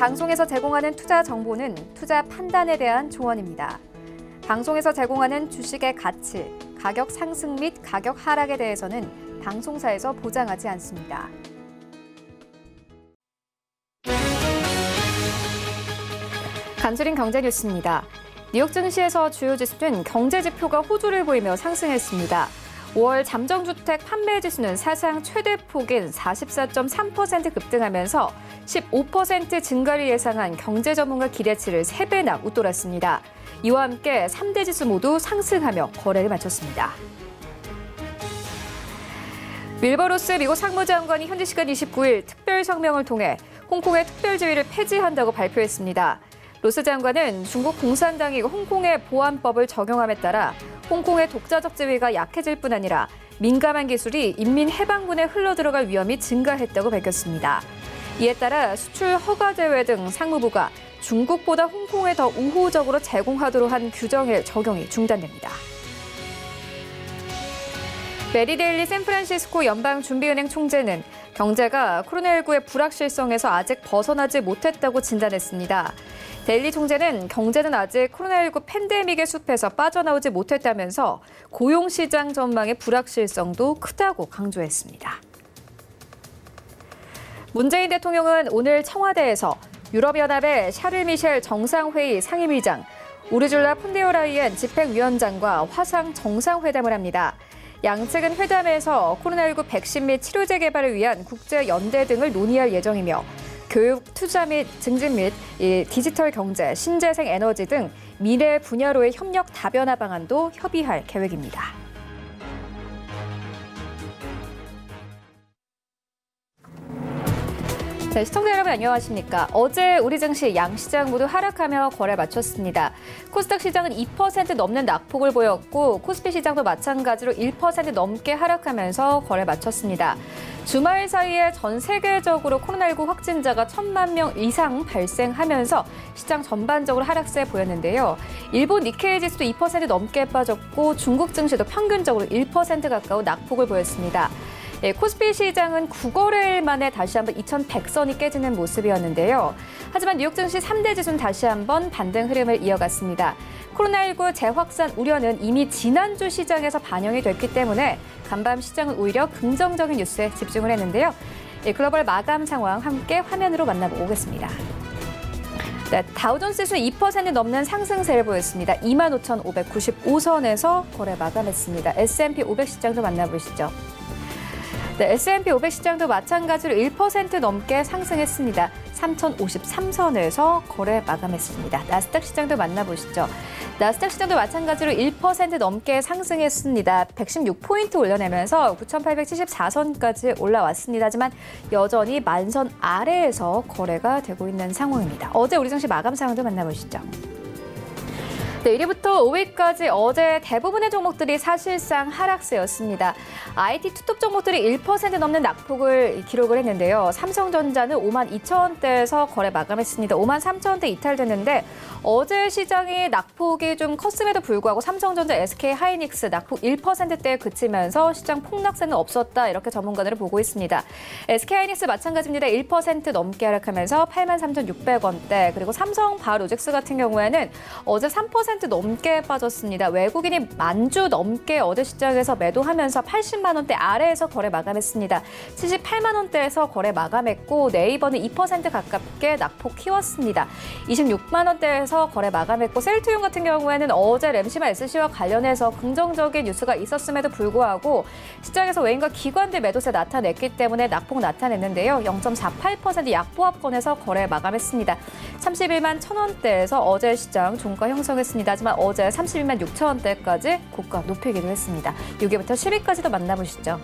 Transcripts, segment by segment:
방송에서 제공하는 투자 정보는 투자 판단에 대한 조언입니다. 방송에서 제공하는 주식의 가치, 가격 상승 및 가격 하락에 대해서는 방송사에서 보장하지 않습니다. 간추린 경제 뉴스입니다. 뉴욕 증시에서 주요 지수는 경제 지표가 호조를 보이며 상승했습니다. 5월 잠정주택 판매 지수는 사상 최대 폭인 44.3% 급등하면서 15% 증가를 예상한 경제 전문가 기대치를 3배나 웃돌았습니다. 이와 함께 3대 지수 모두 상승하며 거래를 마쳤습니다. 윌버 로스 미국 상무장관이 현지 시간 29일 특별 성명을 통해 홍콩의 특별지위를 폐지한다고 발표했습니다. 로스 장관은 중국 공산당이 홍콩의 보안법을 적용함에 따라 홍콩의 독자적 지위가 약해질 뿐 아니라 민감한 기술이 인민해방군에 흘러들어갈 위험이 증가했다고 밝혔습니다. 이에 따라 수출 허가 제외 등 상무부가 중국보다 홍콩에 더 우호적으로 제공하도록 한 규정의 적용이 중단됩니다. 메리 데일리 샌프란시스코 연방준비은행 총재는 경제가 코로나19의 불확실성에서 아직 벗어나지 못했다고 진단했습니다. 데일리 총재는 경제는 아직 코로나19 팬데믹의 숲에서 빠져나오지 못했다면서 고용시장 전망의 불확실성도 크다고 강조했습니다. 문재인 대통령은 오늘 청와대에서 유럽연합의 샤를 미셸 정상회의 상임위장, 우르줄라 폰데어라이엔 집행위원장과 화상 정상회담을 합니다. 양측은 회담에서 코로나19 백신 및 치료제 개발을 위한 국제연대 등을 논의할 예정이며 교육, 투자 및 증진 및 디지털 경제, 신재생 에너지 등 미래 분야로의 협력 다변화 방안도 협의할 계획입니다. 네, 시청자 여러분 안녕하십니까? 어제 우리 증시 양시장 모두 하락하며 거래 마쳤습니다. 코스닥 시장은 2% 넘는 낙폭을 보였고 코스피 시장도 마찬가지로 1% 넘게 하락하면서 거래 마쳤습니다. 주말 사이에 전 세계적으로 코로나19 확진자가 1,000만 명 이상 발생하면서 시장 전반적으로 하락세 보였는데요. 일본 니케이 지수도 2% 넘게 빠졌고 중국 증시도 평균적으로 1% 가까운 낙폭을 보였습니다. 코스피 시장은 9거래일 만에 다시 한번 2,100선이 깨지는 모습이었는데요. 하지만 뉴욕 증시 3대 지수는 다시 한번 반등 흐름을 이어갔습니다. 코로나19 재확산 우려는 이미 지난주 시장에서 반영이 됐기 때문에 간밤 시장은 오히려 긍정적인 뉴스에 집중을 했는데요. 글로벌 마감 상황 함께 화면으로 만나보겠습니다. 네, 다우존스 지수는 2% 넘는 상승세를 보였습니다. 25,595선에서 거래 마감했습니다. S&P 500 시장도 만나보시죠. 네, S&P 500 시장도 마찬가지로 1% 넘게 상승했습니다. 3,053선에서 거래 마감했습니다. 나스닥 시장도 만나보시죠. 나스닥 시장도 마찬가지로 1% 넘게 상승했습니다. 116포인트 올려내면서 9,874선까지 올라왔습니다. 하지만 여전히 만선 아래에서 거래가 되고 있는 상황입니다. 어제 우리 증시 마감 상황도 만나보시죠. 네, 1위부터 5위까지 어제 대부분의 종목들이 사실상 하락세였습니다. IT 투톱 종목들이 1% 넘는 낙폭을 기록을 했는데요. 삼성전자는 52,000원대에서 거래 마감했습니다. 53,000원대 이탈됐는데 어제 시장이 낙폭이 좀 컸음에도 불구하고 삼성전자, SK하이닉스 낙폭 1%대에 그치면서 시장 폭락세는 없었다 이렇게 전문가들은 보고 있습니다. SK하이닉스 마찬가지입니다. 1% 넘게 하락하면서 83,600원대 그리고 삼성바이오로직스 같은 경우에는 어제 3% 넘게 빠졌습니다. 외국인이 만주 넘게 어제 시장에서 매도하면서 80만 원대 아래에서 거래 마감했습니다. 78만 원대에서 거래 마감했고 네이버는 2% 가깝게 낙폭 키웠습니다. 26만 원대에서 거래 마감했고 셀트리온 같은 경우에는 어제 램시마 SC와 관련해서 긍정적인 뉴스가 있었음에도 불구하고 시장에서 외인과 기관들 매도세 나타냈기 때문에 낙폭 나타냈는데요. 0.48% 약보합권에서 거래 마감했습니다. 31만 1,000원대에서 어제 시장 종가 형성했습니다. 하지만 어제 31만 6천원대까지 고가 높이기도 했습니다. 6위부터 10위까지도 만나보시죠.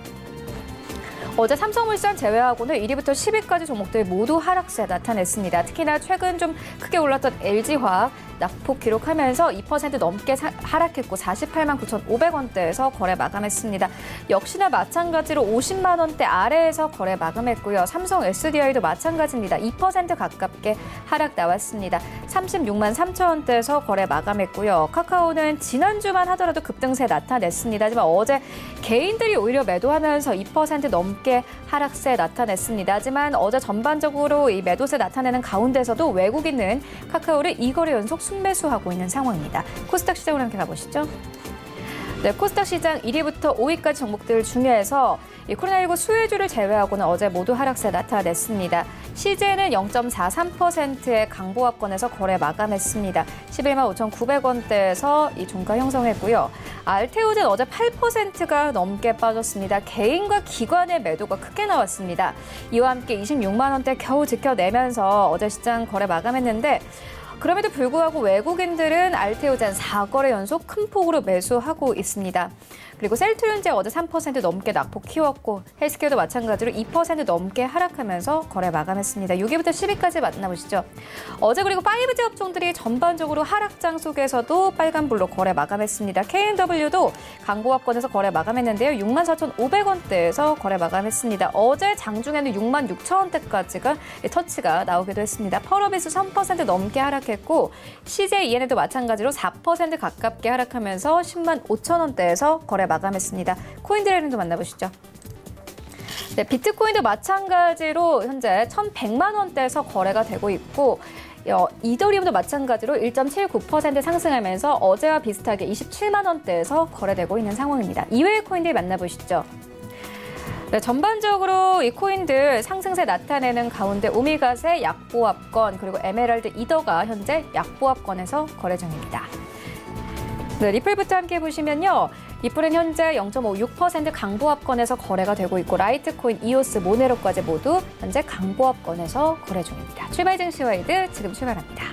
어제 삼성물산 제외하고는 1위부터 10위까지 종목들 모두 하락세 나타냈습니다. 특히나 최근 좀 크게 올랐던 LG화학, 낙폭 기록하면서 2% 넘게 하락했고 48만 9,500원대에서 거래 마감했습니다. 역시나 마찬가지로 50만 원대 아래에서 거래 마감했고요. 삼성 SDI도 마찬가지입니다. 2% 가깝게 하락 나왔습니다. 36만 3천 원대에서 거래 마감했고요. 카카오는 지난주만 하더라도 급등세 나타냈습니다. 하지만 어제 개인들이 오히려 매도하면서 2% 넘게 하락세 나타냈습니다. 하지만 어제 전반적으로 이 매도세 나타내는 가운데서도 외국인은 카카오를 2거래 연속 순매수하고 있는 상황입니다. 코스닥 시장으로 함께 가보시죠. 네, 코스닥 시장 1위부터 5위까지 종목들 중에서 이 코로나19 수혜주를 제외하고는 어제 모두 하락세 나타냈습니다. CJ는 0.43%의 강보합권에서 거래 마감했습니다. 11만 5,900원대에서 이 종가 형성했고요. 알테오는 어제 8%가 넘게 빠졌습니다. 개인과 기관의 매도가 크게 나왔습니다. 이와 함께 26만 원대 겨우 지켜내면서 어제 시장 거래 마감했는데 그럼에도 불구하고 외국인들은 알테오젠 4거래 연속 큰 폭으로 매수하고 있습니다. 그리고 셀트리온제 어제 3% 넘게 낙폭 키웠고 헬스케어도 마찬가지로 2% 넘게 하락하면서 거래 마감했습니다. 6위부터 10위까지 만나보시죠. 어제 그리고 5G 업종들이 전반적으로 하락장 속에서도 빨간불로 거래 마감했습니다. K&W도 강보합권에서 거래 마감했는데요. 64,500원대에서 거래 마감했습니다. 어제 장중에는 66,000원대까지가 터치가 나오기도 했습니다. 펄어비스 3% 넘게 하락했고 CJEN에도 마찬가지로 4% 가깝게 하락하면서 10만 5천 원대에서 거래 마감했습니다. 코인드레일링도 만나보시죠. 네, 비트코인도 마찬가지로 현재 1,100만 원대에서 거래가 되고 있고 이더리움도 마찬가지로 1.79% 상승하면서 어제와 비슷하게 27만 원대에서 거래되고 있는 상황입니다. 이외의 코인들 만나보시죠. 네, 전반적으로 이 코인들 상승세 나타내는 가운데 오미갓의 약보합권 그리고 에메랄드 이더가 현재 약보합권에서 거래 중입니다. 네, 리플부터 함께 보시면요. 리플은 현재 0.56% 강보합권에서 거래가 되고 있고 라이트코인, 이오스, 모네로까지 모두 현재 강보합권에서 거래 중입니다. 출발 증시 와이드 지금 출발합니다.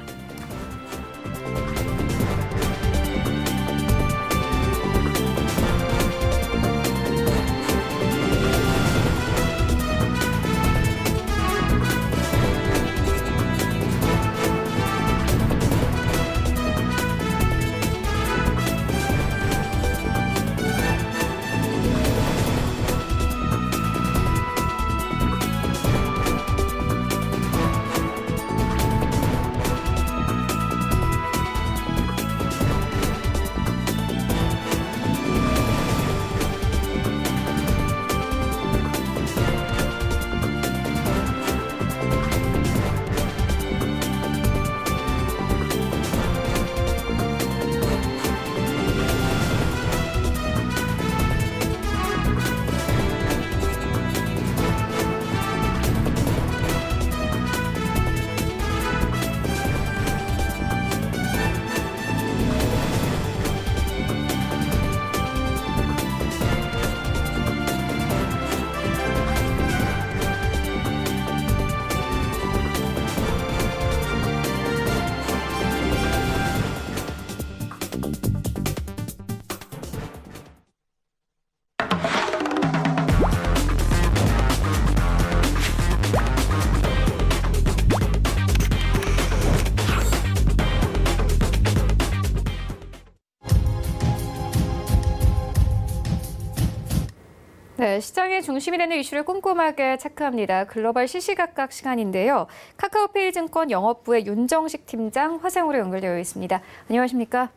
네, 시장의 중심이 되는 이슈를 꼼꼼하게 체크합니다. 글로벌 시시각각 시간인데요. 카카오페이 증권 영업부의 윤정식 팀장 화상으로 연결되어 있습니다. 안녕하십니까?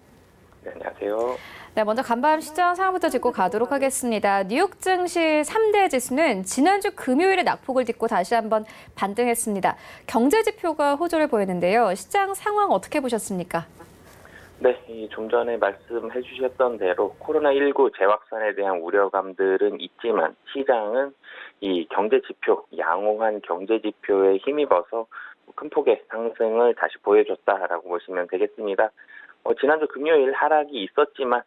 네, 안녕하세요. 네, 먼저 간밤 시장 상황부터 짚고 가도록 하겠습니다. 뉴욕 증시 3대 지수는 지난주 금요일에 낙폭을 딛고 다시 한번 반등했습니다. 경제 지표가 호조를 보였는데요. 시장 상황 어떻게 보셨습니까? 네, 좀 전에 말씀해 주셨던 대로 코로나19 재확산에 대한 우려감들은 있지만 시장은 이 경제 지표, 양호한 경제 지표에 힘입어서 큰 폭의 상승을 다시 보여줬다라고 보시면 되겠습니다. 지난주 금요일 하락이 있었지만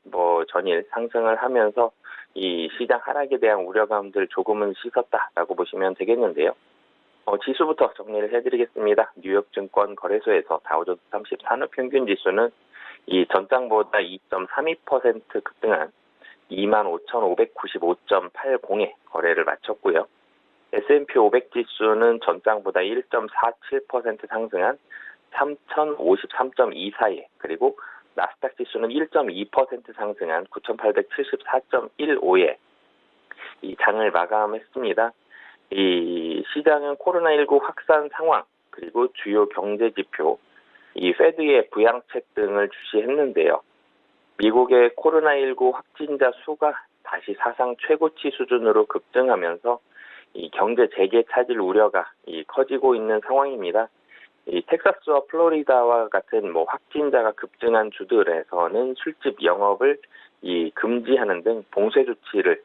전일 상승을 하면서 이 시장 하락에 대한 우려감들 조금은 씻었다라고 보시면 되겠는데요. 지수부터 정리를 해드리겠습니다. 뉴욕 증권 거래소에서 다우존스 30 산업평균 지수는 이 전장보다 2.32% 급등한 25,595.80에 거래를 마쳤고요. S&P 500 지수는 전장보다 1.47% 상승한 3,053.2 사이에, 그리고 나스닥 지수는 1.2% 상승한 9,874.15에 이 장을 마감했습니다. 이 시장은 코로나19 확산 상황, 그리고 주요 경제 지표, 이 페드의 부양책 등을 주시했는데요. 미국의 코로나19 확진자 수가 다시 사상 최고치 수준으로 급증하면서 이 경제 재개 차질 우려가 커지고 있는 상황입니다. 이 텍사스와 플로리다와 같은 확진자가 급증한 주들에서는 술집 영업을 금지하는 등 봉쇄 조치를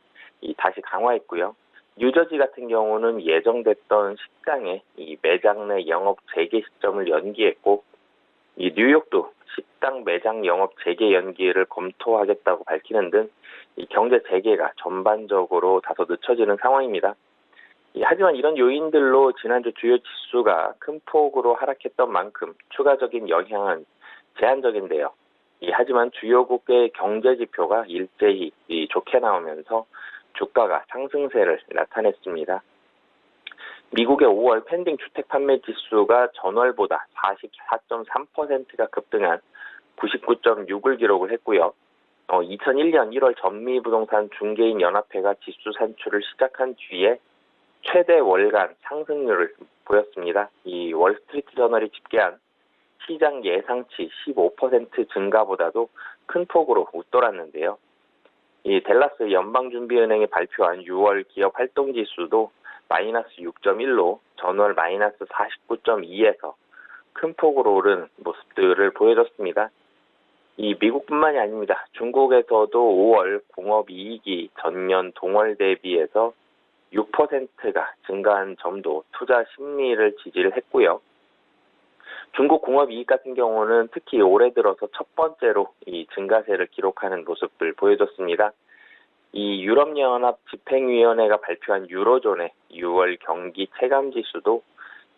다시 강화했고요. 뉴저지 같은 경우는 예정됐던 식당의 매장 내 영업 재개 시점을 연기했고, 이 뉴욕도 식당 매장 영업 재개 연기를 검토하겠다고 밝히는 등 이 경제 재개가 전반적으로 다소 늦춰지는 상황입니다. 하지만 이런 요인들로 지난주 주요 지수가 큰 폭으로 하락했던 만큼 추가적인 영향은 제한적인데요. 하지만 주요국의 경제 지표가 일제히 좋게 나오면서 주가가 상승세를 나타냈습니다. 미국의 5월 펜딩 주택 판매 지수가 전월보다 44.3%가 급등한 99.6을 기록을 했고요. 2001년 1월 전미부동산 중개인 연합회가 지수 산출을 시작한 뒤에 최대 월간 상승률을 보였습니다. 이 월스트리트 저널이 집계한 시장 예상치 15% 증가보다도 큰 폭으로 웃돌았는데요. 이 댈러스 연방준비은행이 발표한 6월 기업 활동 지수도 마이너스 6.1로 전월 마이너스 49.2에서 큰 폭으로 오른 모습들을 보여줬습니다. 이 미국뿐만이 아닙니다. 중국에서도 5월 공업이익이 전년 동월 대비해서 6%가 증가한 점도 투자 심리를 지지를 했고요. 중국 공업이익 같은 경우는 특히 올해 들어서 첫 번째로 이 증가세를 기록하는 모습을 보여줬습니다. 이 유럽연합 집행위원회가 발표한 유로존의 6월 경기 체감지수도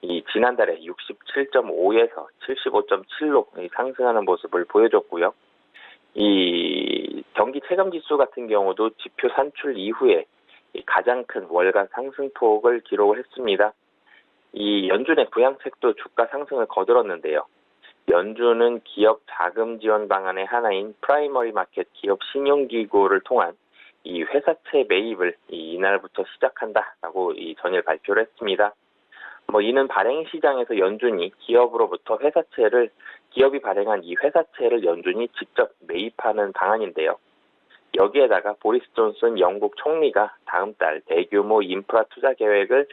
이 지난달에 67.5에서 75.7로 상승하는 모습을 보여줬고요. 이 경기 체감지수 같은 경우도 지표 산출 이후에 가장 큰 월간 상승폭을 기록을 했습니다. 이 연준의 부양책도 주가 상승을 거들었는데요. 연준은 기업 자금 지원 방안의 하나인 프라이머리 마켓 기업 신용기구를 통한 이 회사채 매입을 이날부터 시작한다라고 전일 발표를 했습니다. 이는 발행 시장에서 연준이 기업으로부터 기업이 발행한 이 회사채를 연준이 직접 매입하는 방안인데요. 여기에다가 보리스 존슨 영국 총리가 다음 달 대규모 인프라 투자 계획을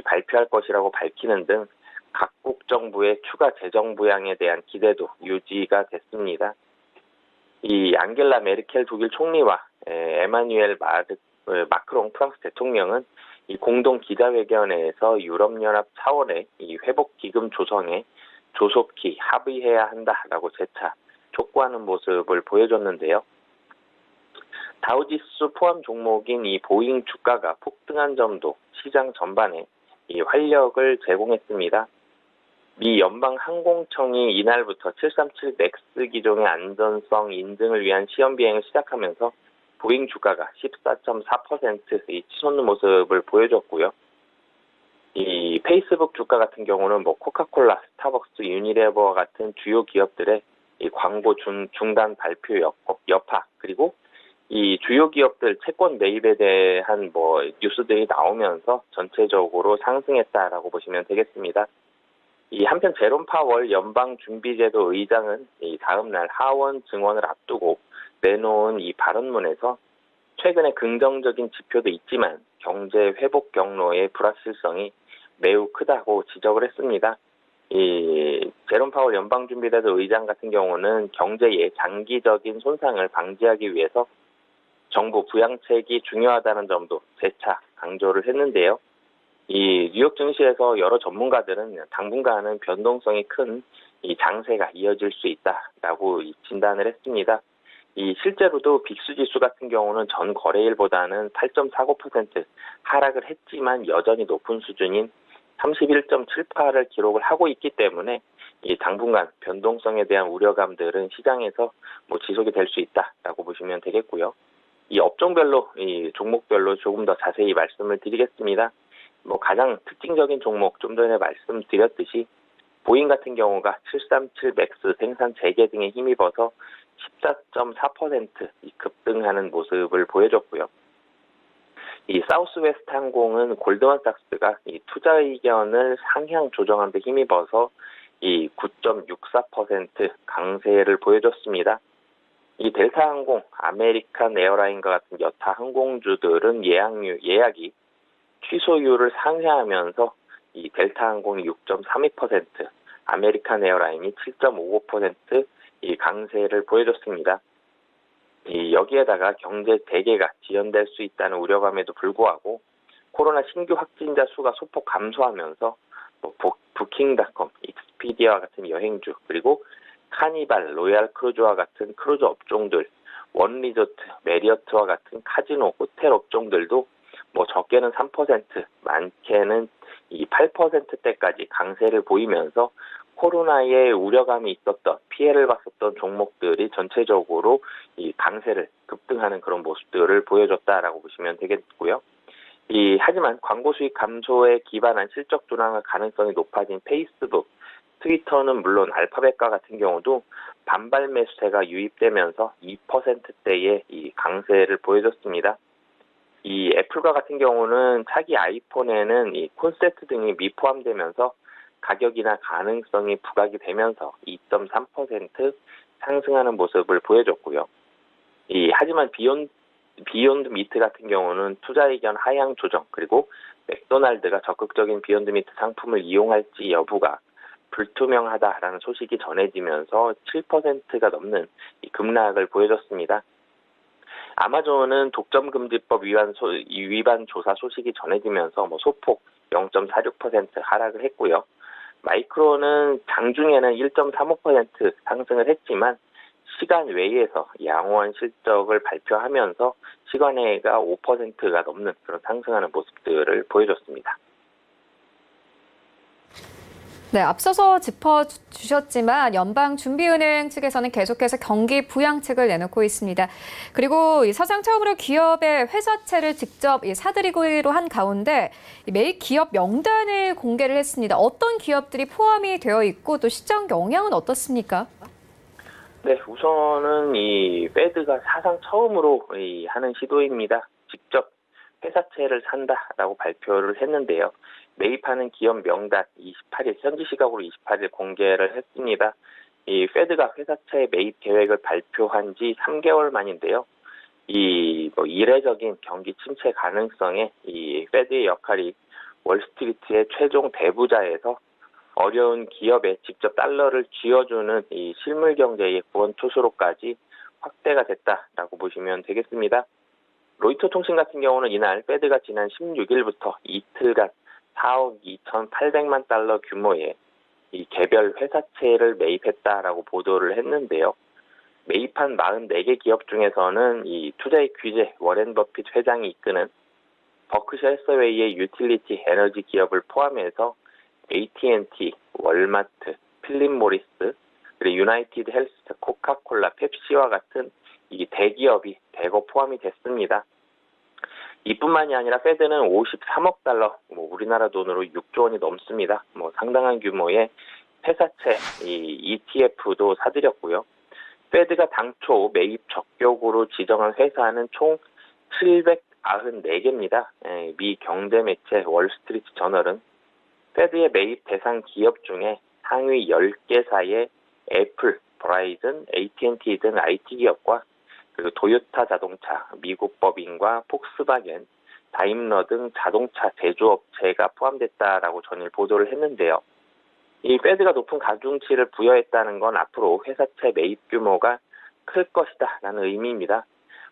발표할 것이라고 밝히는 등 각국 정부의 추가 재정 부양에 대한 기대도 유지가 됐습니다. 이 앙겔라 메르켈 독일 총리와 에마뉴엘 마크롱 프랑스 대통령은 이 공동 기자회견에서 유럽연합 차원의 이 회복 기금 조성에 조속히 합의해야 한다라고 재차 촉구하는 모습을 보여줬는데요. 다우지수 포함 종목인 이 보잉 주가가 폭등한 점도 시장 전반에 이 활력을 제공했습니다. 미 연방항공청이 이날부터 737 맥스 기종의 안전성 인증을 위한 시험 비행을 시작하면서 보잉 주가가 14.4% 치솟는 모습을 보여줬고요. 이 페이스북 주가 같은 경우는 코카콜라, 스타벅스, 유니레버와 같은 주요 기업들의 이 광고 중단 발표 여파, 그리고 이 주요 기업들 채권 매입에 대한 뉴스들이 나오면서 전체적으로 상승했다라고 보시면 되겠습니다. 이 한편 제롬 파월 연방준비제도 의장은 이 다음 날 하원 증언을 앞두고 내놓은 이 발언문에서 최근에 긍정적인 지표도 있지만 경제 회복 경로의 불확실성이 매우 크다고 지적을 했습니다. 이 제롬 파월 연방준비제도 의장 같은 경우는 경제의 장기적인 손상을 방지하기 위해서 정부 부양책이 중요하다는 점도 재차 강조를 했는데요. 이 뉴욕 증시에서 여러 전문가들은 당분간은 변동성이 큰 이 장세가 이어질 수 있다라고 진단을 했습니다. 이 실제로도 빅스 지수 같은 경우는 전 거래일보다는 8.49% 하락을 했지만 여전히 높은 수준인 31.78을 기록을 하고 있기 때문에 이 당분간 변동성에 대한 우려감들은 시장에서 지속이 될 수 있다라고 보시면 되겠고요. 이 업종별로, 이 종목별로 조금 더 자세히 말씀을 드리겠습니다. 가장 특징적인 종목 좀 전에 말씀드렸듯이 보잉 같은 경우가 737 맥스 생산 재개 등에 힘입어서 14.4% 급등하는 모습을 보여줬고요. 이 사우스웨스트 항공은 골드만삭스가 이 투자 의견을 상향 조정한 데 힘입어서 이 9.64% 강세를 보여줬습니다. 이 델타 항공, 아메리칸 에어라인과 같은 여타 항공주들은 예약이 취소율을 상회하면서 이 델타 항공이 6.32%, 아메리칸 에어라인이 7.55% 이 강세를 보여줬습니다. 여기에다가 경제 대개가 지연될 수 있다는 우려감에도 불구하고 코로나 신규 확진자 수가 소폭 감소하면서 부킹닷컴, 익스피디아와 같은 여행주, 그리고 카니발, 로얄 크루즈와 같은 크루즈 업종들, 원리조트, 메리어트와 같은 카지노, 호텔 업종들도 적게는 3%, 많게는 이 8%대까지 강세를 보이면서 코로나에 우려감이 있었던, 피해를 봤었던 종목들이 전체적으로 이 강세를 급등하는 그런 모습들을 보여줬다라고 보시면 되겠고요. 하지만 광고 수익 감소에 기반한 실적 둔화 가능성이 높아진 페이스북, 트위터는 물론 알파벳과 같은 경우도 반발 매수세가 유입되면서 2%대의 이 강세를 보여줬습니다. 이 애플과 같은 경우는 차기 아이폰에는 이 콘셉트 등이 미포함되면서 가격이나 가능성이 부각이 되면서 2.3% 상승하는 모습을 보여줬고요. 하지만 비욘드 미트 같은 경우는 투자 의견 하향 조정, 그리고 맥도날드가 적극적인 비욘드 미트 상품을 이용할지 여부가 불투명하다라는 소식이 전해지면서 7%가 넘는 급락을 보여줬습니다. 아마존은 독점금지법 위반 조사 소식이 전해지면서 소폭 0.46% 하락을 했고요. 마이크론은 장중에는 1.35% 상승을 했지만 시간 외에서 양호한 실적을 발표하면서 시간외가 5%가 넘는 그런 상승하는 모습들을 보여줬습니다. 네, 앞서서 짚어주셨지만 연방준비은행 측에서는 계속해서 경기 부양책을 내놓고 있습니다. 그리고 사상 처음으로 기업의 회사채를 직접 사들이기로 한 가운데 매일 기업 명단을 공개를 했습니다. 어떤 기업들이 포함이 되어 있고 또 시장 영향은 어떻습니까? 네, 우선은 이 페드가 사상 처음으로 하는 시도입니다. 직접 회사채를 산다라고 발표를 했는데요. 매입하는 기업 명단 28일, 현지 시각으로 28일 공개를 했습니다. 이 페드가 회사채 매입 계획을 발표한 지 3개월 만인데요. 이례적인 경기 침체 가능성에 이 페드의 역할이 월스트리트의 최종 대부자에서 어려운 기업에 직접 달러를 쥐어주는 이 실물 경제의 구원 투수로까지 확대가 됐다라고 보시면 되겠습니다. 로이터 통신 같은 경우는 이날 페드가 지난 16일부터 이틀간 4억 2,800만 달러 규모의 이 개별 회사채를 매입했다라고 보도를 했는데요. 매입한 44개 기업 중에서는 이 투자의 귀재 워렌 버핏 회장이 이끄는 버크셔 해서웨이의 유틸리티 에너지 기업을 포함해서 AT&T, 월마트, 필립 모리스, 그리고 유나이티드 헬스, 코카콜라, 펩시와 같은 이 대기업이 대거 포함이 됐습니다. 이뿐만이 아니라 페드는 53억 달러, 우리나라 돈으로 6조 원이 넘습니다. 상당한 규모의 회사채, ETF도 사들였고요. 페드가 당초 매입 적격으로 지정한 회사는 총 794개입니다. 미 경제 매체 월스트리트 저널은 페드의 매입 대상 기업 중에 상위 10개사의 애플, 버라이즌, AT&T 등 IT 기업과 그리고 도요타 자동차, 미국 법인과 폭스바겐, 다임러 등 자동차 제조업체가 포함됐다라고 전일 보도를 했는데요. 이 페드가 높은 가중치를 부여했다는 건 앞으로 회사채 매입 규모가 클 것이다라는 의미입니다.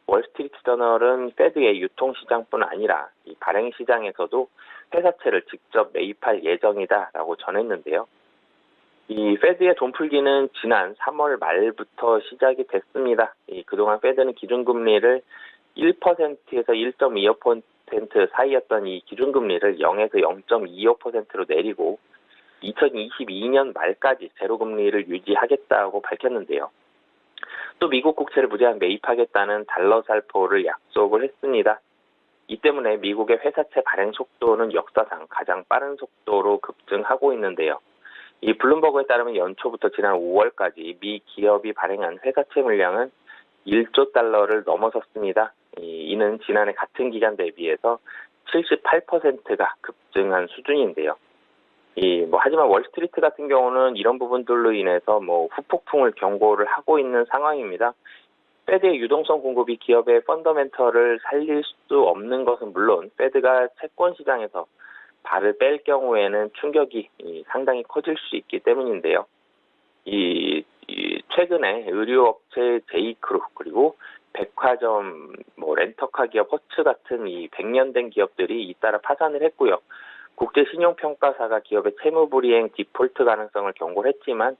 월스트리트 저널은 페드의 유통시장뿐 아니라 이 발행시장에서도 회사채를 직접 매입할 예정이다라고 전했는데요. 이 페드의 돈풀기는 지난 3월 말부터 시작이 됐습니다. 그동안 페드는 기준금리를 1%에서 1.25% 사이였던 이 기준금리를 0에서 0.25%로 내리고 2022년 말까지 제로금리를 유지하겠다고 밝혔는데요. 또 미국 국채를 무제한 매입하겠다는 달러 살포를 약속을 했습니다. 이 때문에 미국의 회사채 발행 속도는 역사상 가장 빠른 속도로 급증하고 있는데요. 이 블룸버그에 따르면 연초부터 지난 5월까지 미 기업이 발행한 회사채 물량은 1조 달러를 넘어섰습니다. 이는 지난해 같은 기간 대비해서 78%가 급증한 수준인데요. 하지만 월스트리트 같은 경우는 이런 부분들로 인해서 후폭풍을 경고를 하고 있는 상황입니다. 페드의 유동성 공급이 기업의 펀더멘털을 살릴 수 없는 것은 물론 페드가 채권 시장에서 발을 뺄 경우에는 충격이 상당히 커질 수 있기 때문인데요. 최근에 의류업체 제이크루 그리고 백화점, 렌터카 기업 허츠 같은 100년 된 기업들이 잇따라 파산을 했고요. 국제신용평가사가 기업의 채무불이행 디폴트 가능성을 경고를 했지만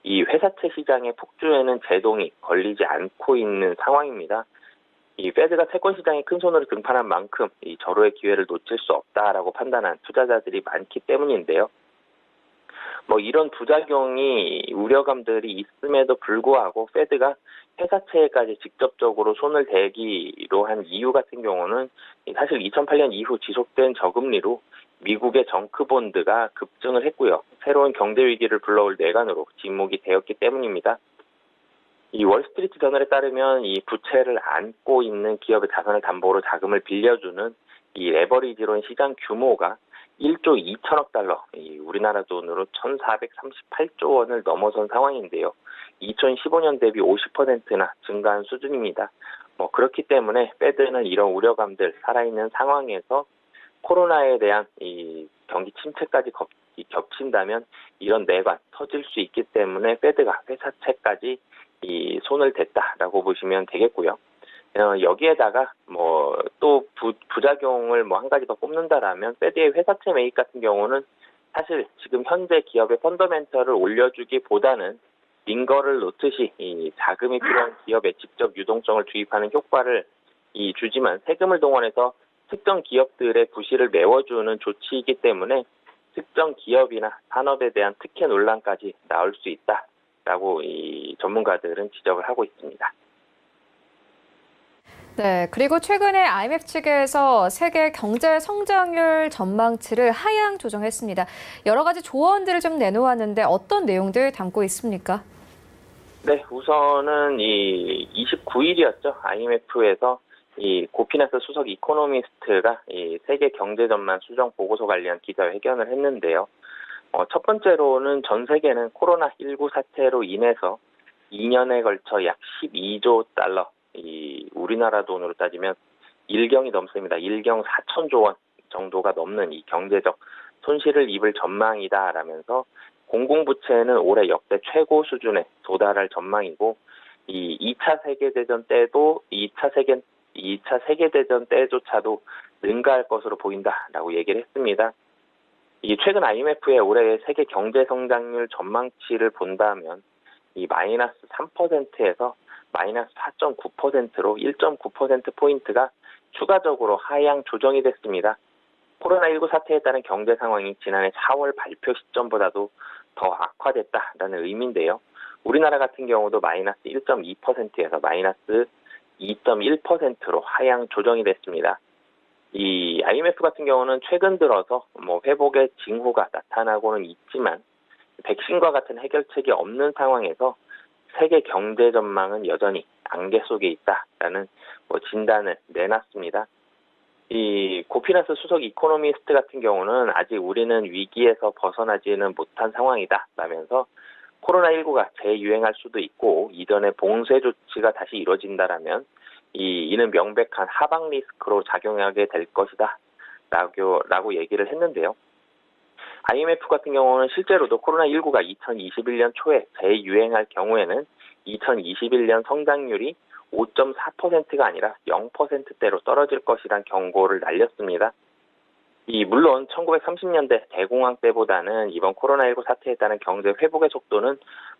이 회사채 시장의 폭주에는 제동이 걸리지 않고 있는 상황입니다. 이 페드가 채권 시장에 큰 손으로 등판한 만큼 이 절호의 기회를 놓칠 수 없다라고 판단한 투자자들이 많기 때문인데요. 이런 부작용이 우려감들이 있음에도 불구하고 페드가 회사채에까지 직접적으로 손을 대기로 한 이유 같은 경우는 사실 2008년 이후 지속된 저금리로 미국의 정크본드가 급증을 했고요. 새로운 경제 위기를 불러올 뇌관으로 지목이 되었기 때문입니다. 이 월스트리트 저널에 따르면 이 부채를 안고 있는 기업의 자산을 담보로 자금을 빌려주는 이 레버리지론 시장 규모가 1조 2천억 달러, 우리나라 돈으로 1,438조 원을 넘어선 상황인데요. 2015년 대비 50%나 증가한 수준입니다. 그렇기 때문에 페드는 이런 우려감들 살아있는 상황에서 코로나에 대한 이 경기 침체까지 겹친다면 이런 내관 터질 수 있기 때문에 페드가 회사채까지 이 손을 댔다라고 보시면 되겠고요. 여기에다가 또 부작용을 한 가지 더 꼽는다라면 페드의 회사채 매입 같은 경우는 사실 지금 현재 기업의 펀더멘털을 올려주기보다는 링거를 놓듯이 이 자금이 필요한 기업에 직접 유동성을 투입하는 효과를 주지만 세금을 동원해서 특정 기업들의 부실을 메워주는 조치이기 때문에 특정 기업이나 산업에 대한 특혜 논란까지 나올 수 있다라고 이 전문가들은 지적을 하고 있습니다. 네, 그리고 최근에 IMF 측에서 세계 경제 성장률 전망치를 하향 조정했습니다. 여러 가지 조언들을 좀 내놓았는데 어떤 내용들 담고 있습니까? 네, 우선은 29일이었죠. IMF에서 고피나스 수석 이코노미스트가 세계 경제 전망 수정 보고서 관련 기자회견을 했는데요. 첫 번째로는 전 세계는 코로나19 사태로 인해서 2년에 걸쳐 약 12조 달러, 우리나라 돈으로 따지면 1경이 넘습니다. 1경 4천조 원 정도가 넘는 이 경제적 손실을 입을 전망이다라면서 공공부채는 올해 역대 최고 수준에 도달할 전망이고 이 2차 세계대전 때도 2차 세계대전 때조차도 능가할 것으로 보인다라고 얘기를 했습니다. 최근 IMF의 올해 세계 경제 성장률 전망치를 본다면 마이너스 3%에서 마이너스 4.9%로 1.9%포인트가 추가적으로 하향 조정이 됐습니다. 코로나19 사태에 따른 경제 상황이 지난해 4월 발표 시점보다도 더 악화됐다라는 의미인데요. 우리나라 같은 경우도 마이너스 1.2%에서 마이너스 2.1%로 하향 조정이 됐습니다. 이 IMF 같은 경우는 최근 들어서 회복의 징후가 나타나고는 있지만 백신과 같은 해결책이 없는 상황에서 세계 경제 전망은 여전히 안개 속에 있다라는 진단을 내놨습니다. 이 고피나스 수석 이코노미스트 같은 경우는 아직 우리는 위기에서 벗어나지는 못한 상황이다라면서 코로나19가 재유행할 수도 있고 이전의 봉쇄 조치가 다시 이루어진다라면 이는 명백한 하방 리스크로 작용하게 될 것이다 라고 얘기를 했는데요. IMF 같은 경우는 실제로도 코로나19가 2021년 초에 재유행할 경우에는 2021년 성장률이 5.4%가 아니라 0%대로 떨어질 것이란 경고를 날렸습니다. 물론 1930년대 대공황 때보다는 이번 코로나19 사태에 따른 경제 회복의 속도는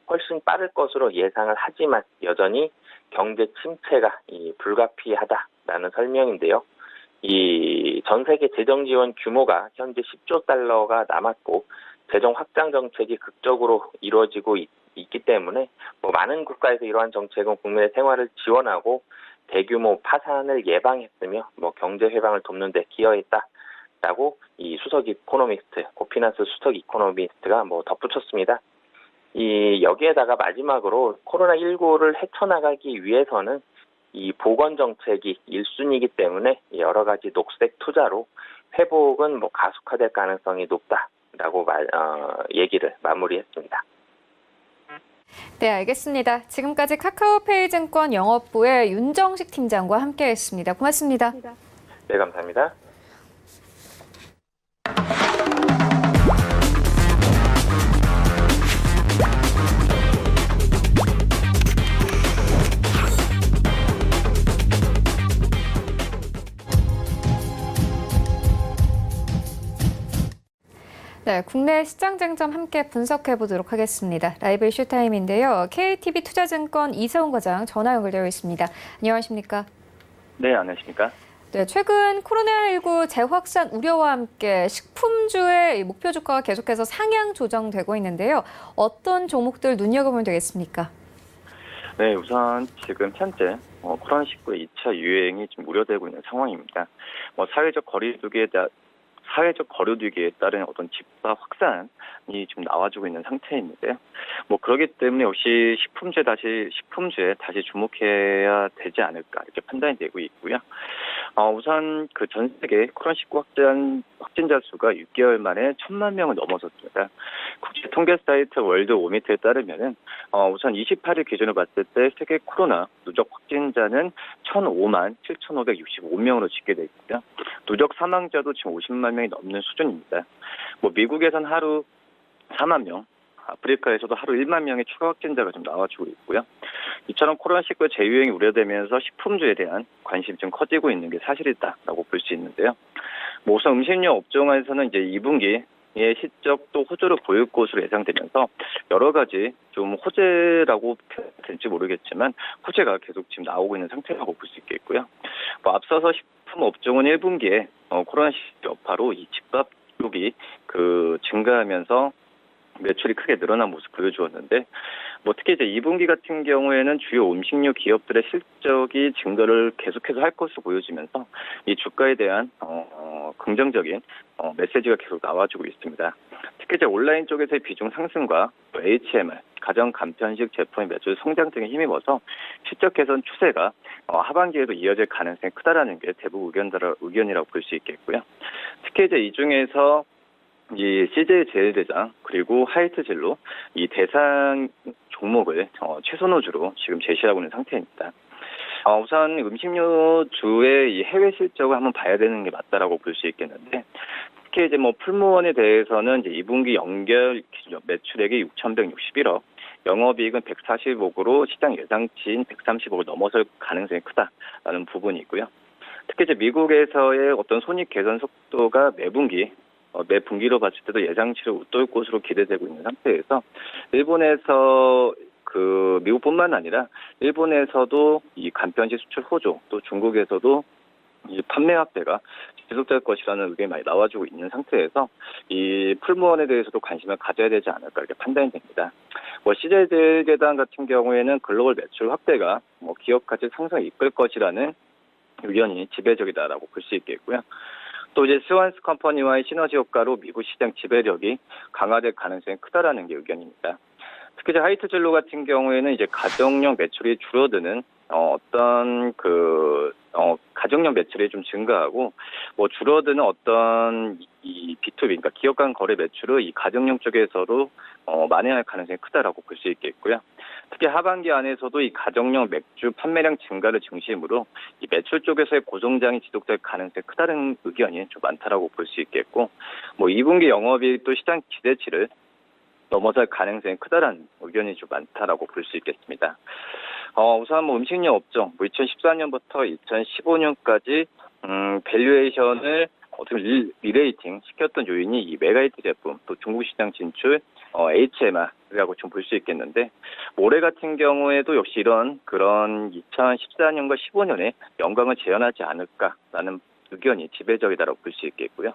훨씬 빠를 것으로 예상을 하지만 여전히 경제 침체가 불가피하다라는 설명인데요. 전 세계 재정 지원 규모가 현재 10조 달러가 남았고 재정 확장 정책이 극적으로 이루어지고 있기 때문에 많은 국가에서 이러한 정책은 국민의 생활을 지원하고 대규모 파산을 예방했으며 경제 회방을 돕는 데 기여했다라고 라고 이 수석 이코노미스트, 고피난스 수석 이코노미스트가 덧붙였습니다. 여기에다가 마지막으로 코로나19를 헤쳐나가기 위해서는 이 보건 정책이 1순위이기 때문에 여러 가지 녹색 투자로 회복은 가속화될 가능성이 높다라고 얘기를 마무리했습니다. 네, 알겠습니다. 지금까지 카카오페이 증권 영업부의 윤정식 팀장과 함께했습니다. 고맙습니다. 네, 감사합니다. 네, 국내 시장 쟁점 함께 분석해 보도록 하겠습니다. 라이브 이슈 타임인데요. KTB 투자증권 이세훈 과장 전화 연결되어 있습니다. 안녕하십니까? 네, 안녕하십니까? 네, 최근 코로나19 재확산 우려와 함께 식품주의 목표 주가가 계속해서 상향 조정되고 있는데요. 어떤 종목들 눈여겨보면 되겠습니까? 네, 우선 지금 현재 코로나19의 2차 유행이 좀 우려되고 있는 상황입니다. 사회적 거리두기에 따른 어떤 집값 확산이 좀 나와주고 있는 상태인데요. 그렇기 때문에 역시 식품주에 다시 주목해야 되지 않을까 이렇게 판단이 되고 있고요. 우선 그 전 세계 코로나19 확진자 수가 6개월 만에 1,000만 명을 넘어섰습니다. 국제 통계 사이트 월드 오미트에 따르면은 우선 28일 기준으로 봤을 때 세계 코로나 누적 확진자는 1,005만 7,565명으로 집계돼 있고요. 누적 사망자도 지금 50만 명이 넘는 수준입니다. 미국에선 하루 4만 명, 아프리카에서도 하루 1만 명의 추가 확진자가 좀 나와주고 있고요. 이처럼 코로나19 재유행이 우려되면서 식품주에 대한 관심이 좀 커지고 있는 게 사실이다라고 볼 수 있는데요. 우선 음식료 업종에서는 이제 2분기에 실적도 호조를 보일 것으로 예상되면서 여러 가지 좀 호재라고 될지 모르겠지만 호재가 계속 지금 나오고 있는 상태라고 볼 수 있겠고요. 앞서서 식품 업종은 1분기에 코로나19 여파로 이 집값 쪽이 증가하면서 매출이 크게 늘어난 모습 보여주었는데 특히 이제 2분기 같은 경우에는 주요 음식료 기업들의 실적이 증가를 계속해서 할 것으로 보여지면서 이 주가에 대한 긍정적인 메시지가 계속 나와주고 있습니다. 특히 이제 온라인 쪽에서의 비중 상승과 또 HMR 가정 간편식 제품의 매출 성장 등에 힘입어서 실적 개선 추세가 하반기에도 이어질 가능성이 크다라는 게 대부분 의견이라고 볼 수 있겠고요. 특히 이제 이 중에서 이 CJ 제일대장 그리고 하이트진로 이 대상 종목을 최선호주로 지금 제시하고 있는 상태입니다. 우선 음식료주의 이 해외 실적을 한번 봐야 되는 게 맞다라고 볼 수 있겠는데 특히 이제 풀무원에 대해서는 이제 2분기 연결 매출액이 6,161억, 영업이익은 140억으로 시장 예상치인 130억을 넘어설 가능성이 크다라는 부분이 있고요. 특히 이제 미국에서의 어떤 손익 개선 속도가 매 분기로 봤을 때도 예상치를 웃돌 것으로 기대되고 있는 상태에서 일본에서 미국뿐만 아니라 일본에서도 이 간편식 수출 호조 또 중국에서도 이 판매 확대가 지속될 것이라는 의견이 많이 나와주고 있는 상태에서 이 풀무원에 대해서도 관심을 가져야 되지 않을까 이렇게 판단이 됩니다. CJ제일제당 같은 경우에는 글로벌 매출 확대가 기업 가치 상승을 이끌 것이라는 의견이 지배적이다라고 볼 수 있겠고요. 또 이제 스완스 컴퍼니와의 시너지 효과로 미국 시장 지배력이 강화될 가능성이 크다라는 게 의견입니다. 특히 이제 하이트진로 같은 경우에는 이제 가정용 매출이 줄어드는 가정용 매출이 좀 증가하고 줄어드는 어떤 이 B2B 그러니까 기업 간 거래 매출을 이 가정용 쪽에서도 만회할 가능성이 크다라고 볼 수 있겠고요. 특히 하반기 안에서도 이 가정용 맥주 판매량 증가를 중심으로 이 매출 쪽에서의 고성장이 지속될 가능성이 크다는 의견이 좀 많다라고 볼 수 있겠고 2분기 영업이익도 시장 기대치를 넘어설 가능성이 크다라는 의견이 좀 많다라고 볼 수 있겠습니다. 우선 음식료 업종 2014년부터 2015년까지 밸류에이션을 어떻게 리레이팅 시켰던 요인이 이 메가히트 제품 또 중국 시장 진출 HMR이라고 좀 볼 수 있겠는데 올해 같은 경우에도 역시 그런 2014년과 15년에 영광을 재현하지 않을까라는 의견이 지배적이다라고 볼 수 있겠고요.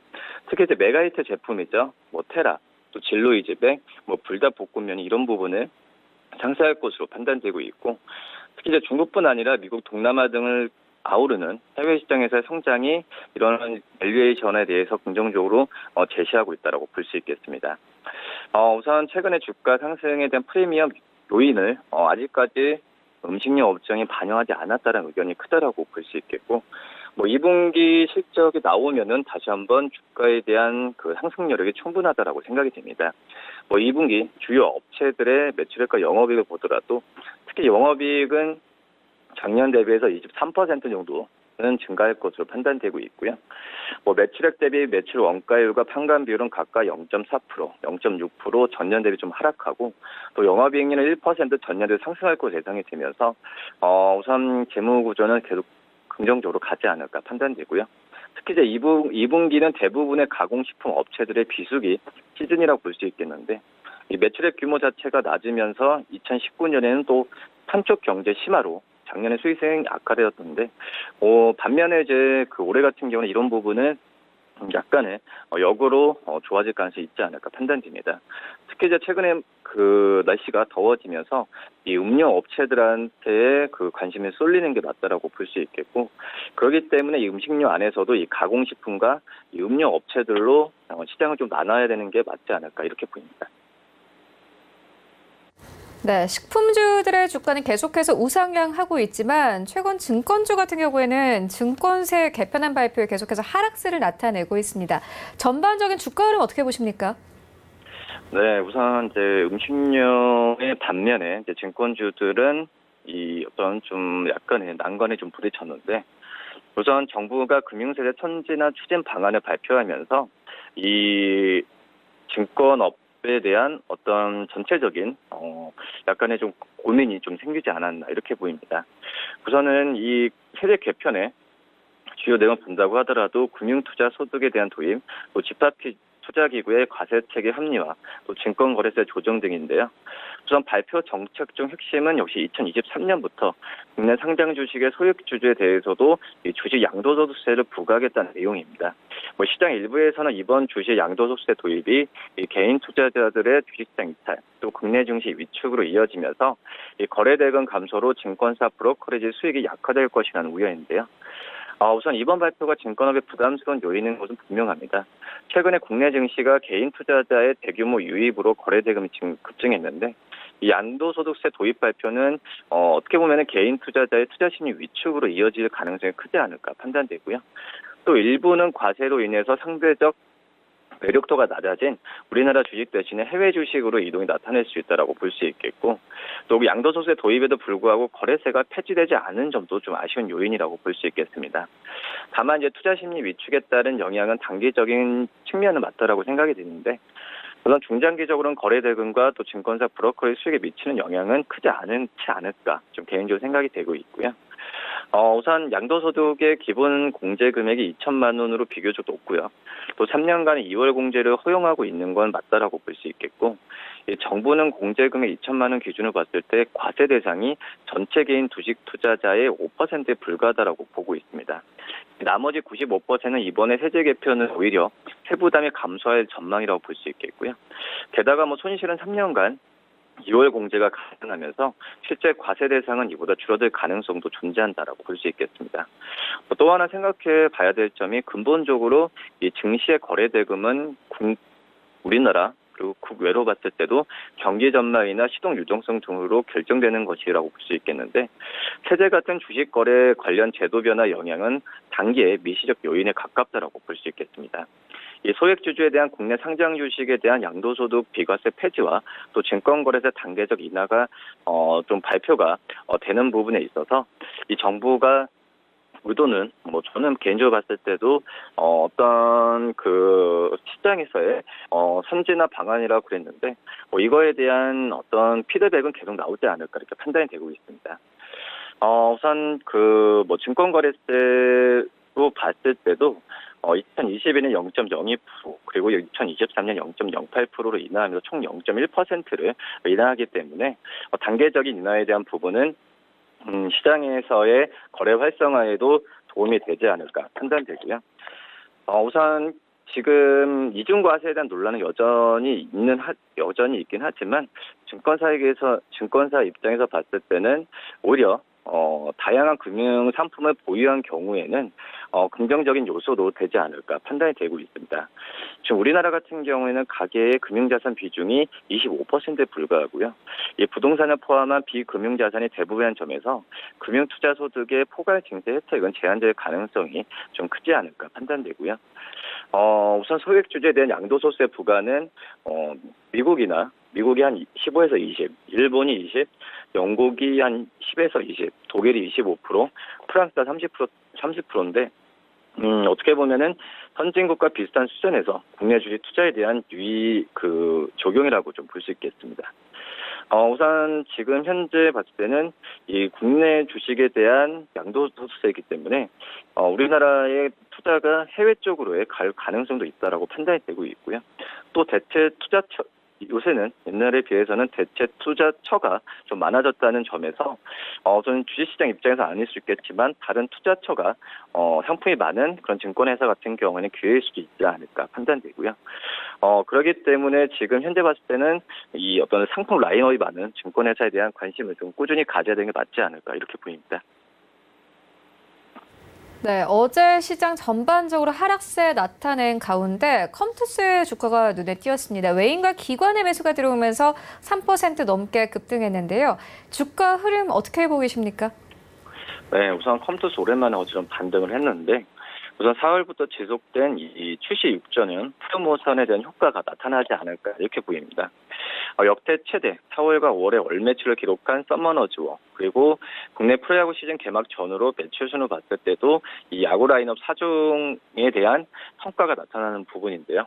특히 이제 메가히트 제품이죠. 테라 또 진로이즈백, 불닭볶음면 이런 부분을 상쇄할 것으로 판단되고 있고 특히 이제 중국뿐 아니라 미국 동남아 등을 아우르는 해외 시장에서의 성장이 이런 밸류에이션에 대해서 긍정적으로 제시하고 있다고 볼 수 있겠습니다. 우선 최근에 주가 상승에 대한 프리미엄 요인을 아직까지 음식료 업종이 반영하지 않았다는 의견이 크다라고 볼 수 있겠고, 2분기 실적이 나오면은 다시 한번 주가에 대한 그 상승 여력이 충분하다라고 생각이 됩니다. 2분기 주요 업체들의 매출액과 영업이익을 보더라도 특히 영업이익은 작년 대비해서 23% 정도는 증가할 것으로 판단되고 있고요. 매출액 대비 매출 원가율과 판관 비율은 각각 0.4%, 0.6% 전년 대비 좀 하락하고, 또 영업이익률은 1% 전년 대비 상승할 것으로 예상이 되면서 우선 재무 구조는 계속 긍정적으로 가지 않을까 판단되고요. 특히 이제 2분기는 대부분의 가공식품 업체들의 비수기 시즌이라고 볼 수 있겠는데, 이 매출액 규모 자체가 낮으면서 2019년에는 또 한쪽 경제 심화로 작년에 수익성이 악화되었던데, 반면에 이제 그 올해 같은 경우는 이런 부분은 약간의 역으로 좋아질 가능성이 있지 않을까 판단됩니다. 특히 이제 최근에 그 날씨가 더워지면서 이 음료 업체들한테 그 관심이 쏠리는 게 맞다라고 볼 수 있겠고, 그렇기 때문에 이 음식료 안에서도 이 가공식품과 이 음료 업체들로 시장을 좀 나눠야 되는 게 맞지 않을까 이렇게 보입니다. 네, 식품주들의 주가는 계속해서 우상향하고 있지만 최근 증권주 같은 경우에는 증권세 개편안 발표에 계속해서 하락세를 나타내고 있습니다. 전반적인 주가 흐름 어떻게 보십니까? 네, 우선 이제 음식료의 반면에 이제 증권주들은 이 어떤 좀 약간의 난관에 좀 부딪혔는데, 우선 정부가 금융세제 선진화 추진 방안을 발표하면서 이 증권업에 대한 어떤 전체적인 약간의 좀 고민이 좀 생기지 않았나 이렇게 보입니다. 우선은 이 세제 개편의 주요 내용을 본다고 하더라도 금융투자 소득에 대한 도입, 또 집합 투자기구의 과세체계 합리화, 또 증권거래세 조정 등인데요. 우선 발표 정책 중 핵심은 역시 2023년부터 국내 상장 주식의 소액주주에 대해서도 이 주식 양도소득세를 부과하겠다는 내용입니다. 시장 일부에서는 이번 주식 양도소득세 도입이 이 개인 투자자들의 주식시장 이탈, 또 국내 증시 위축으로 이어지면서 이 거래대금 감소로 증권사 브로커리지 수익이 약화될 것이라는 우려인데요. 우선 이번 발표가 증권업의 부담스러운 요인인 것은 분명합니다. 최근에 국내 증시가 개인 투자자의 대규모 유입으로 거래대금이 급증했는데, 이 양도소득세 도입 발표는 어떻게 보면 개인 투자자의 투자심리 위축으로 이어질 가능성이 크지 않을까 판단되고요. 또 일부는 과세로 인해서 상대적 매력도가 낮아진 우리나라 주식 대신에 해외 주식으로 이동이 나타날 수 있다고 볼 수 있겠고, 또 양도소득세 도입에도 불구하고 거래세가 폐지되지 않은 점도 좀 아쉬운 요인이라고 볼 수 있겠습니다. 다만 이제 투자 심리 위축에 따른 영향은 단기적인 측면은 맞다라고 생각이 드는데, 우선 중장기적으로는 거래대금과 또 증권사 브로커의 수익에 미치는 영향은 크지 않지 않을까 좀 개인적으로 생각이 되고 있고요. 우선 양도소득의 기본 공제 금액이 2천만 원으로 비교적 높고요. 또 3년간의 2월 공제를 허용하고 있는 건 맞다라고 볼 수 있겠고, 정부는 공제 금액 2천만 원 기준으로 봤을 때 과세 대상이 전체 개인 주식 투자자의 5%에 불과하다라고 보고 있습니다. 나머지 95%는 이번에 세제 개편은 오히려 세부담이 감소할 전망이라고 볼 수 있겠고요. 게다가 손실은 3년간 2월 공제가 가능하면서 실제 과세 대상은 이보다 줄어들 가능성도 존재한다라고 볼 수 있겠습니다. 또 하나 생각해 봐야 될 점이 근본적으로 이 증시의 거래 대금은 우리나라 그리고 국외로 봤을 때도 경기 전망이나 시동 유동성 등으로 결정되는 것이라고 볼 수 있겠는데, 세제 같은 주식 거래 관련 제도 변화 영향은 단기의 미시적 요인에 가깝다라고 볼 수 있겠습니다. 이 소액주주에 대한 국내 상장 주식에 대한 양도소득 비과세 폐지와 또 증권거래세 단계적 인하가 좀 발표가 되는 부분에 있어서 이 정부가 의도는 저는 개인적으로 봤을 때도 어떤 그 시장에서의 선진화 방안이라고 그랬는데, 이거에 대한 어떤 피드백은 계속 나오지 않을까 이렇게 판단이 되고 있습니다. 우선 그 증권거래세로 봤을 때도 2022년 0.02%, 그리고 2023년 0.08%로 인하하면서 총 0.1%를 인하하기 때문에 단계적인 인하에 대한 부분은 시장에서의 거래 활성화에도 도움이 되지 않을까 판단되고요. 우선 지금 이중과세에 대한 논란은 여전히 있긴 하지만 증권사 입장에서 봤을 때는 오히려 다양한 금융 상품을 보유한 경우에는 긍정적인 요소도 되지 않을까 판단이 되고 있습니다. 지금 우리나라 같은 경우에는 가계의 금융자산 비중이 25%에 불과하고요. 이 부동산을 포함한 비금융자산이 대부분인 점에서 금융투자소득의 포괄 증세 혜택은 제한될 가능성이 좀 크지 않을까 판단되고요. 우선 소액주주에 대한 양도소득세 부과는 미국이 한 15에서 20, 일본이 20, 영국이 한 10에서 20, 독일이 25%, 프랑스가 30%인데 어떻게 보면은 선진국과 비슷한 수준에서 국내 주식 투자에 대한 적용이라고 좀 볼 수 있겠습니다. 우선 지금 현재 봤을 때는 이 국내 주식에 대한 양도소득세이기 때문에 우리나라의 투자가 해외 쪽으로의 갈 가능성도 있다라고 판단이 되고 있고요. 또 대체 투자처 요새는 옛날에 비해서는 대체 투자처가 좀 많아졌다는 점에서 저는 주식시장 입장에서 아닐 수 있겠지만 다른 투자처가 상품이 많은 그런 증권회사 같은 경우에는 기회일 수도 있지 않을까 판단되고요. 그렇기 때문에 지금 현재 봤을 때는 이 어떤 상품 라인업이 많은 증권회사에 대한 관심을 좀 꾸준히 가져야 되는 게 맞지 않을까 이렇게 보입니다. 네, 어제 시장 전반적으로 하락세 나타낸 가운데 컴투스의 주가가 눈에 띄었습니다. 외인과 기관의 매수가 들어오면서 3% 넘게 급등했는데요. 주가 흐름 어떻게 보고 계십니까? 네, 우선 컴투스 오랜만에 어지럼 반등을 했는데 우선 4월부터 지속된 이 출시 육전은 프로모션에 대한 효과가 나타나지 않을까 이렇게 보입니다. 역대 최대 4월과 5월에 월 매출을 기록한 썸머너즈워 그리고 국내 프로야구 시즌 개막 전후로 매출 순을 봤을 때도 이 야구 라인업 4중에 대한 성과가 나타나는 부분인데요.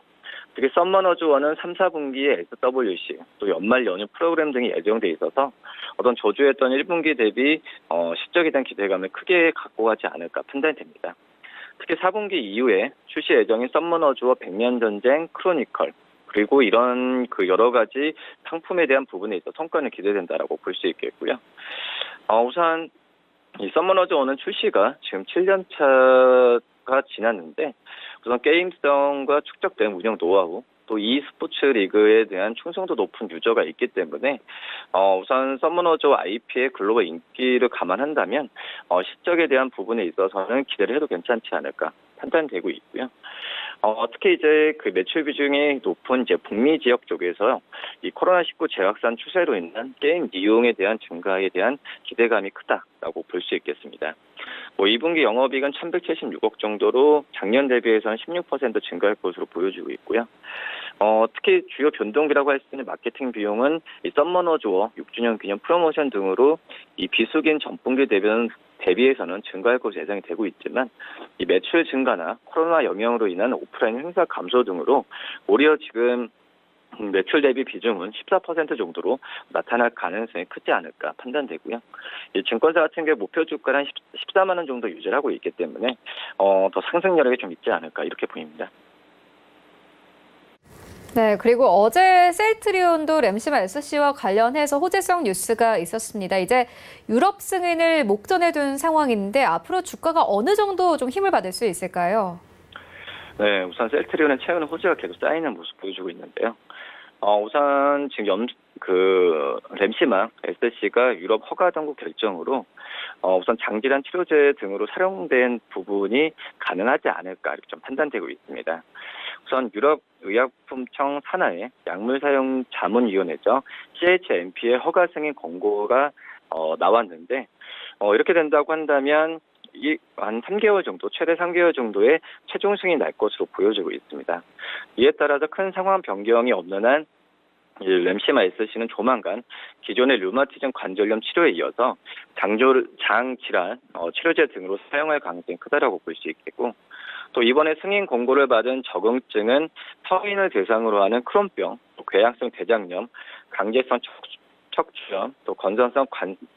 특히 썸머너즈워는 3, 4분기에 SWC 또 연말 연휴 프로그램 등이 예정돼 있어서 어떤 저조했던 1분기 대비 실적에 대한 기대감을 크게 갖고 가지 않을까 판단이 됩니다. 특히 4분기 이후에 출시 예정인 썸머너즈워 백년전쟁 크로니컬 그리고 이런 여러 가지 상품에 대한 부분에 있어 성과는 기대된다라고 볼 수 있겠고요. 우선 이 썸머너즈워는 출시가 지금 7년 차가 지났는데 우선 게임성과 축적된 운영 노하우 또 e스포츠 리그에 대한 충성도 높은 유저가 있기 때문에 우선 서머너즈와 IP의 글로벌 인기를 감안한다면 실적에 대한 부분에 있어서는 기대를 해도 괜찮지 않을까 판단되고 있고요. 특히 이제 그 매출 비중이 높은 이제 북미 지역 쪽에서 이 코로나19 재확산 추세로 인한 게임 이용에 대한 증가에 대한 기대감이 크다라고 볼 수 있겠습니다. 2분기 영업이익은 1,176억 정도로 작년 대비해서는 16% 증가할 것으로 보여지고 있고요. 특히 주요 변동비라고 할 수 있는 마케팅 비용은 이 썸머너즈워 6주년 기념 프로모션 등으로 이 비수기인 전분기 대비해서는 증가할 것으로 예상이 되고 있지만 이 매출 증가나 코로나 영향으로 인한 오프라인 행사 감소 등으로 오히려 지금 매출 대비 비중은 14% 정도로 나타날 가능성이 크지 않을까 판단되고요. 이 증권사 같은 경우 목표 주가는 한 14만 원 정도 유지를 하고 있기 때문에 더 상승 여력이 좀 있지 않을까 이렇게 보입니다. 네, 그리고 어제 셀트리온도 램시마 SC와 관련해서 호재성 뉴스가 있었습니다. 이제 유럽 승인을 목전에 둔 상황인데 앞으로 주가가 어느 정도 좀 힘을 받을 수 있을까요? 네, 우선 셀트리온은 최근 호재가 계속 쌓이는 모습 보여주고 있는데요. 우선 지금 램시마 SC가 유럽 허가 당국 결정으로 우선 장질환 치료제 등으로 사용된 부분이 가능하지 않을까 이렇게 좀 판단되고 있습니다. 우선 유럽 의약품청 산하의 약물 사용 자문위원회죠. CHMP의 허가 승인 권고가 나왔는데 이렇게 된다고 한다면 한 3개월 정도, 최대 3개월 정도의 최종 승인이 날 것으로 보여지고 있습니다. 이에 따라서 큰 상황 변경이 없는 한 램시마 SC는 조만간 기존의 류마티즘 관절염 치료에 이어서 장 질환 치료제 등으로 사용할 가능성이 크다라고 볼 수 있겠고 또 이번에 승인 권고를 받은 적응증은 성인을 대상으로 하는 크론병, 궤양성 대장염, 강제성 척추염, 또 건선성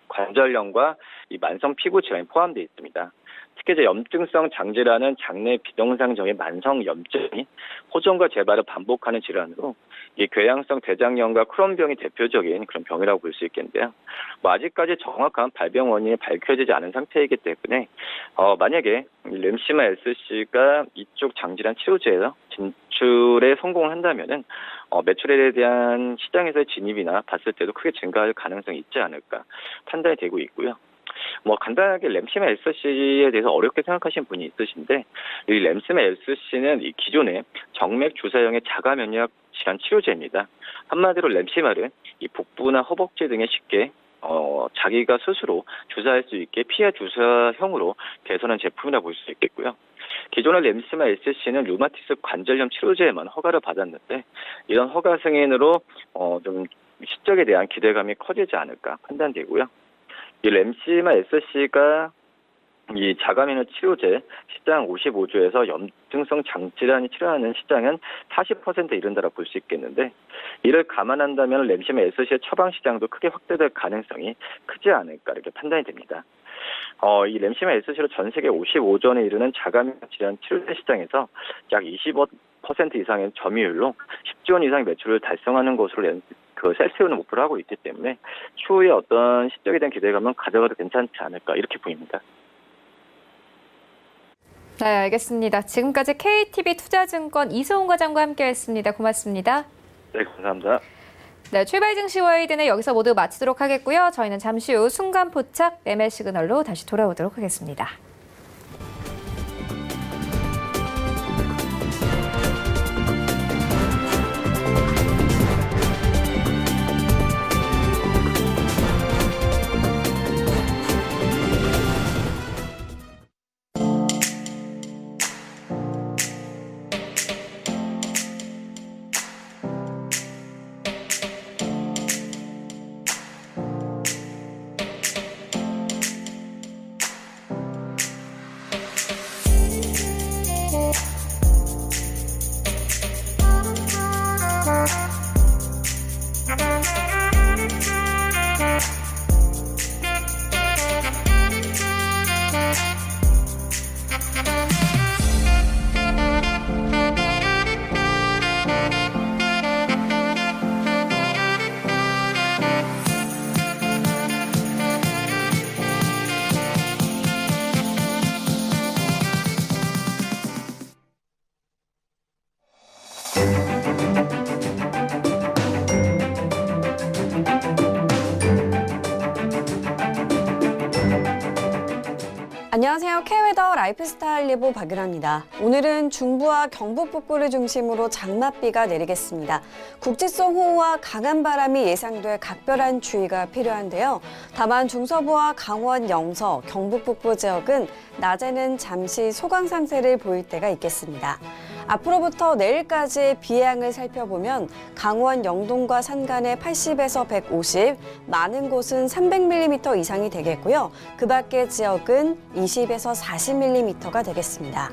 관절염과 이 만성 피부 질환이 포함되어 있습니다. 특히 이제 염증성 장질환은 장내 비정상적인 만성 염증이 호전과 재발을 반복하는 질환으로 이 궤양성 대장염과 크론병이 대표적인 그런 병이라고 볼 수 있겠는데요. 아직까지 정확한 발병 원인이 밝혀지지 않은 상태이기 때문에 만약에 램시마 SC가 이쪽 장질환 치료제에서 진출에 성공을 한다면은 매출에 대한 시장에서의 진입이나 봤을 때도 크게 증가할 가능성이 있지 않을까 판단이 되고 있고요. 뭐 간단하게 램시마 SC에 대해서 어렵게 생각하시는 분이 있으신데 이 램시마 SC는 이 기존의 정맥 주사형의 자가 면역 질환 치료제입니다. 한마디로 램시마를 이 복부나 허벅지 등에 쉽게 자기가 스스로 주사할 수 있게 피하 주사형으로 개선한 제품이라 볼 수 있겠고요. 기존의 램시마 SC는 류마티스 관절염 치료제에만 허가를 받았는데 이런 허가 승인으로 좀 실적에 대한 기대감이 커지지 않을까 판단되고요. 이 램시마 SC가 이 자가면역 치료제 시장 55조에서 염증성 장질환이 치료하는 시장은 40%에 이른다라 볼 수 있겠는데 이를 감안한다면 램시마 SC의 처방 시장도 크게 확대될 가능성이 크지 않을까 이렇게 판단이 됩니다. 이 램시마 SC로 전 세계 55조원에 이르는 자가면역 질환 치료제 시장에서 약 25% 이상의 점유율로 10조 원 이상의 매출을 달성하는 것으로 셀트리온은 목표를 하고 있기 때문에 추후에 어떤 실적에 대한 기대감은 가져가도 괜찮지 않을까 이렇게 보입니다. 네, 알겠습니다. 지금까지 KTB 투자증권 이소은 과장과 함께했습니다. 고맙습니다. 네, 감사합니다. 네, 출발 증시 와이드는 여기서 모두 마치도록 하겠고요. 저희는 잠시 후 순간 포착 매매 시그널로 다시 돌아오도록 하겠습니다. 안녕하세요. K웨더 라이프스타일 리보 박유라입니다. 오늘은 중부와 경북 북부를 중심으로 장맛비가 내리겠습니다. 국지성 호우와 강한 바람이 예상돼 각별한 주의가 필요한데요. 다만 중서부와 강원 영서, 경북 북부 지역은 낮에는 잠시 소강 상태를 보일 때가 있겠습니다. 앞으로부터 내일까지의 비 양을 살펴보면 강원 영동과 산간에 80에서 150, 많은 곳은 300mm 이상이 되겠고요. 그 밖의 지역은 20에서 40mm가 되겠습니다.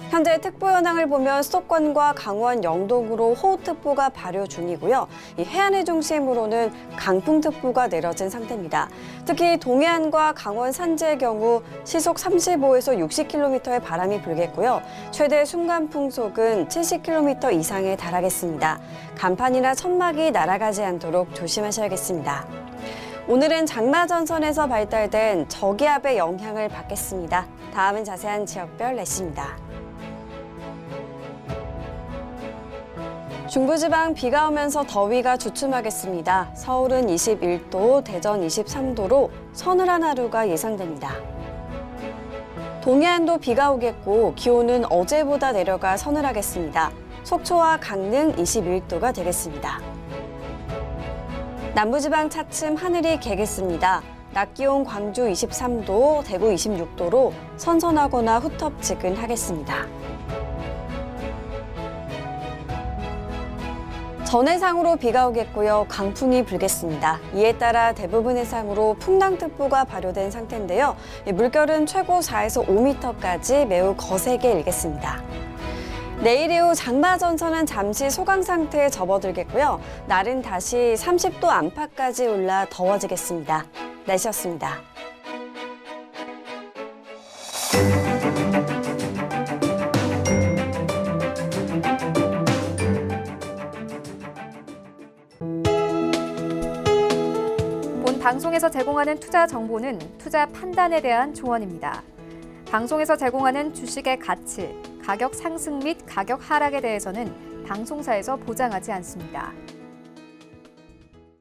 현재 특보 현황을 보면 수도권과 강원 영동으로 호우특보가 발효 중이고요. 이 해안을 중심으로는 강풍특보가 내려진 상태입니다. 특히 동해안과 강원 산지의 경우 시속 35에서 60km의 바람이 불겠고요. 최대 순간 풍속은 70km 이상에 달하겠습니다. 간판이나 천막이 날아가지 않도록 조심하셔야겠습니다. 오늘은 장마전선에서 발달된 저기압의 영향을 받겠습니다. 다음은 자세한 지역별 날씨입니다. 중부지방 비가 오면서 더위가 주춤하겠습니다. 서울은 21도, 대전 23도로 서늘한 하루가 예상됩니다. 동해안도 비가 오겠고 기온은 어제보다 내려가 서늘하겠습니다. 속초와 강릉 21도가 되겠습니다. 남부지방 차츰 하늘이 개겠습니다. 낮 기온 광주 23도, 대구 26도로 선선하거나 후텁지근하겠습니다. 전 해상으로 비가 오겠고요. 강풍이 불겠습니다. 이에 따라 대부분 해상으로 풍랑특보가 발효된 상태인데요. 물결은 최고 4에서 5m까지 매우 거세게 일겠습니다. 내일 이후 장마전선은 잠시 소강 상태에 접어들겠고요. 날은 다시 30도 안팎까지 올라 더워지겠습니다. 날씨였습니다. 본 방송에서 제공하는 투자 정보는 투자 판단에 대한 조언입니다. 방송에서 제공하는 주식의 가치, 가격 상승 및 가격 하락에 대해서는 방송사에서 보장하지 않습니다.